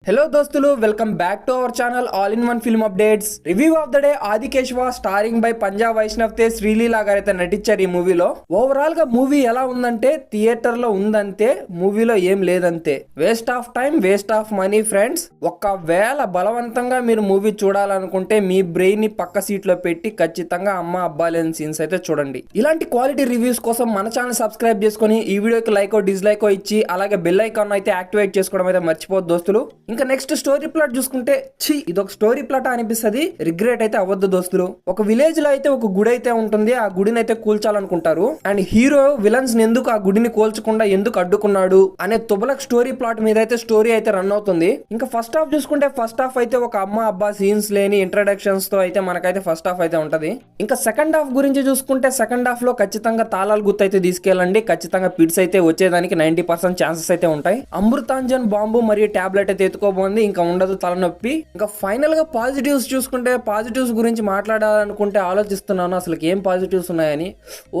Hello దోస్తులు, welcome back to our channel all in one film updates. Review of the day Adikeshava starring by Panja Vaishnav Tej, Sreeleela గారు అయితే నటించారు ఈ మూవీలో. ఓవరాల్ గా మూవీ ఎలా ఉందంటే థియేటర్ లో ఉందంతే, మూవీలో ఏం లేదంతే. Waste of time, waste of money friends. ఒకవేళ బలవంతంగా మీరు మూవీ చూడాలనుకుంటే మీ బ్రెయిన్ ని పక్క సీట్ లో పెట్టి ఖచ్చితంగా అమ్మ అబ్బా లేని సీన్స్ అయితే చూడండి. ఇలాంటి క్వాలిటీ రివ్యూస్ కోసం మన ఛానల్ సబ్స్క్రైబ్ చేసుకుని ఈ వీడియోకి లైక్ డిస్లైక్ ఇచ్చి అలాగే బెల్ ఐకాన్ అయితే యాక్టివేట్ చేసుకోవడం అయితే మర్చిపోద్దు దోస్తులు. ఇంకా నెక్స్ట్ స్టోరీ ప్లాట్ చూసుకుంటే ఇదొక స్టోరీ ప్లాట్ అనిపిస్తుంది, రిగ్రెట్ అయితే అవ్వద్దు దోస్తులు. ఒక విలేజ్ లో అయితే ఒక గుడి అయితే ఉంటుంది, ఆ గుడిని అయితే కూల్చాలనుకుంటారు. అండ్ హీరో విలన్స్ ని ఎందుకు ఆ గుడిని కూల్చకుండా ఎందుకు అడ్డుకున్నాడు అనే తుబలక్ స్టోరీ ప్లాట్ మీద అయితే స్టోరీ అయితే రన్ అవుతుంది. ఇంకా ఫస్ట్ హాఫ్ చూసుకుంటే ఫస్ట్ హాఫ్ అయితే ఒక అమ్మ అబ్బా సీన్స్ లేని ఇంట్రడక్షన్స్ తో అయితే మనకైతే ఫస్ట్ హాఫ్ అయితే ఉంటది. ఇంకా సెకండ్ హాఫ్ గురించి చూసుకుంటే సెకండ్ హాఫ్ లో ఖచ్చితంగా తాళాలు గుర్తు అయితే తీసుకెళ్ళండి, ఖచ్చితంగా పిడ్స్ అయితే వచ్చేదానికి 90% ఛాన్సెస్ అయితే ఉంటాయి. అమృతాంజన్ బాంబు మరియు టాబ్లెట్ అయితే ఎత్తుకోబోంది, ఇంకా ఉండదు తలనొప్పి. ఇంకా ఫైనల్ గా పాజిటివ్స్ చూసుకుంటే పాజిటివ్స్ గురించి మాట్లాడాలనుకుంటే ఆలోచిస్తున్నాను అసలు ఏం పాజిటివ్స్ ఉన్నాయని.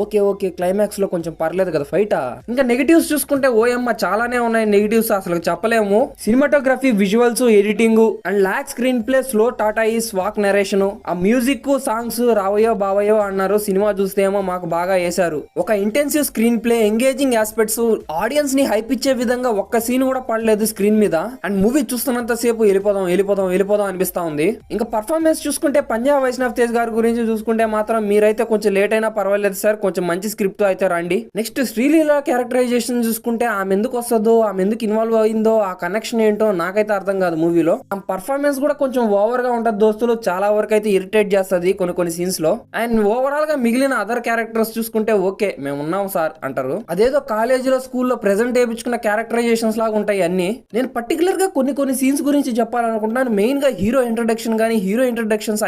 ఓకే క్లైమాక్స్ లో కొంచెం పర్లేదు కదా ఫైటా. ఇంకా నెగిటివ్స్ చూసుకుంటే ఓయమ్మ చాలానే ఉన్నాయి నెగిటివ్స్, అసలు చెప్పలేము. Cinematography, visuals, editing and lack screenplay, slow టాటా ఈస్ వాక్ నరేషన్, ఆ మ్యూజిక్ సాంగ్స్ రావయో బావయో అన్నారు. సినిమా చూస్తే ఏమో మాకు బాగా వేశారు. ఒక intensive screenplay, engaging aspects, audience ని హైప్ ఇచ్చే విధంగా ఒక్క సీన్ కూడా పడలేదు స్క్రీన్ మీద. అండ్ మూవీ చూస్తున్నంత సేపు వెళ్ళిపోదాం అనిపిస్తా ఉంది. ఇంకా పర్ఫార్మెన్స్ చూసుకుంటే పంజాబ్ వైష్ణవ్ తేజ్ గారి గురించి చూసుకుంటే మాత్రం మీరైతే కొంచెం లేట్ అయినా పర్వాలేదు సార్, కొంచెం మంచి స్క్రిప్ట్ అయితే రండి. నెక్స్ట్ శ్రీలీల క్యారెక్టరైజేషన్ చూసుకుంటే ఆమె ఎందుకు వస్తుందో, ఆమె ఎందుకు ఇన్వాల్వ్ అయిందో, ఆ కనెక్షన్ ఏంటో నాకైతే అర్థం కాదు మూవీలో. ఆ పర్ఫార్మెన్స్ కూడా కొంచెం ఓవర్ గా ఉంటది దోస్తులు, చాలా వరకు అయితే ఇరిటేట్ చేస్తుంది కొన్ని సీన్స్ లో. అండ్ ఓవరాల్ గా మిగిలిన అదర్ క్యారెక్టర్స్ చూసుకుంటే ఓకే మేము ఉన్నాం సార్ అంటారు. అదేదో కాలేజీలో స్కూల్లో ప్రెజెంట్ వేయించుకున్న క్యారెక్టరైజేషన్స్ లాగా ఉంటాయి అన్ని. నేను పర్టికులర్ గా కొన్ని సీన్స్ గురించి చెప్పాలనుకుంటున్నాను. మెయిన్ గా హీరో ఇంట్రడక్షన్ గానీ, హీరో ఇంట్రడక్షన్స్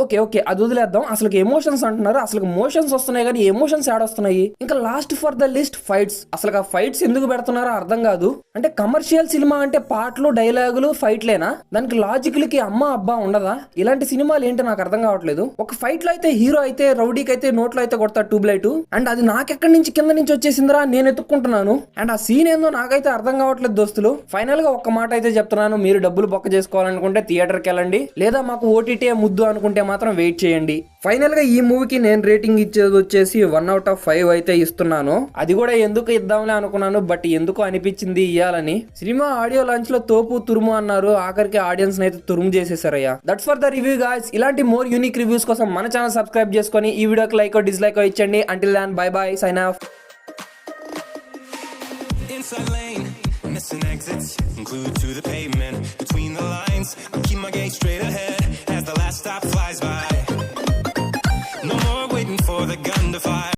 ఓకే అది వదిలేద్దాం. అసలు ఎమోషన్స్ అంటున్నారు, అసలు మోషన్స్ వస్తున్నాయి కానీ ఎమోషన్స్ యాడ్ వస్తున్నాయి. ఇంకా last for the list fights. అసలు ఆ ఫైట్స్ ఎందుకు పెడుతున్నారో అర్థం కాదు. అంటే కమర్షియల్ సినిమా అంటే పాటలు, డైలాగులు, ఫైట్లేనా? దానికి లాజిక్లకి అమ్మ అబ్బా ఉండదా? ఇలాంటి సినిమాలు ఏంటో నాకు అర్థం కావట్లేదు. ఒక ఫైట్ లో అయితే హీరో అయితే రౌడీకి అయితే నోట్లో అయితే కొడతాడు ట్యూబ్లైట్, అండ్ అది నాకెక్కడి నుంచి కింద నుంచి వచ్చేసిందిరా నేను ఎత్తుక్కుంటున్నాను. అండ్ ఆ సీన్ ఏందో నాకైతే అర్థం కావట్లేదు దోస్తులు. ఫైనల్ గా ఒక్క మాట అయితే చెప్తున్నాను, మీరు డబ్బులు బొక్క చేసుకోవాలనుకుంటే థియేటర్కి వెళ్ళండి, లేదా మాకు ఓటీటీ ముద్దు అనుకుంటే మాత్రం వెయిట్ చేయండి. ఫైనల్ గా ఈ మూవీకి నేను రేటింగ్ ఇచ్చేది వచ్చేసి 1/5 అయితే ఇస్తున్నాను. అది కూడా ఎందుకు ఇద్దాంలే అనుకున్నాను, బట్ ఎందుకు అనిపించింది ఇయ్యాలని. సినిమా ఆడియో లాంచ్ లో తోపు తురుము అన్నారు, ఆఖరికి ఆడియన్స్ అయితే తురుము చేసేసారయ్యా. That's for the review guys. ఇలాంటి మోర్ యూనిక్ రివ్యూస్ కోసం మన ఛానల్ సబ్స్క్రైబ్ చేసుకొని ఈ వీడియోకి లైక్ డిస్లైక్ ఇచ్చండి. Until then bye bye, sign off. Missing exits, glued to the pavement. Between the lines, I'll keep my gaze straight ahead as the last stop flies by. No more waiting for the gun to fire.